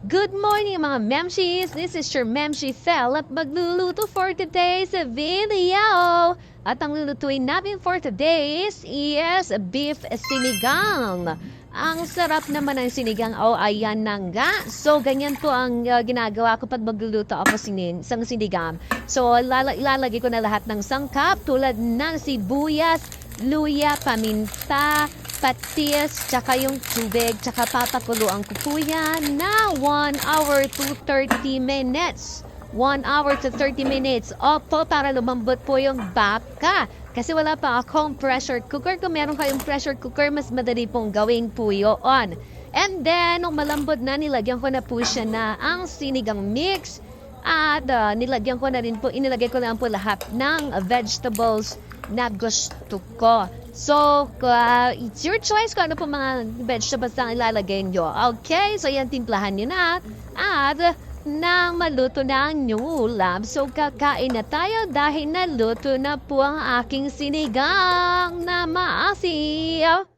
Good morning mga Memshis! This is your Memshi Fel at magluluto for today's video. At ang lulutuin namin for today is beef sinigang. Ang sarap naman ng sinigang. Oh, ayan na nga. So, ganyan po ang ginagawa ko pag magluluto ako isang sinigang. So, ilalagay ko na lahat ng sangkap tulad ng sibuyas, luya, paminta, patis, tsaka yung tubig, tsaka papakuluan ko po yan na 1 hour to 30 minutes. 1 hour to 30 minutes. Opo, para lumambot po yung baka. Kasi wala pa akong pressure cooker. Kung meron kayong pressure cooker, mas madali pong gawin po yun. And then, nung malambot na, nilagyan ko na po siya na ang sinigang mix. At inilagay ko na po lahat ng vegetables na gusto ko. So, it's your choice kung ano po mga vegetables na ilalagay nyo. Okay, so yan, timplahan nyo na. At nang maluto na ang inyong ulam, so kakain na tayo dahil naluto na po ang aking sinigang na maasim.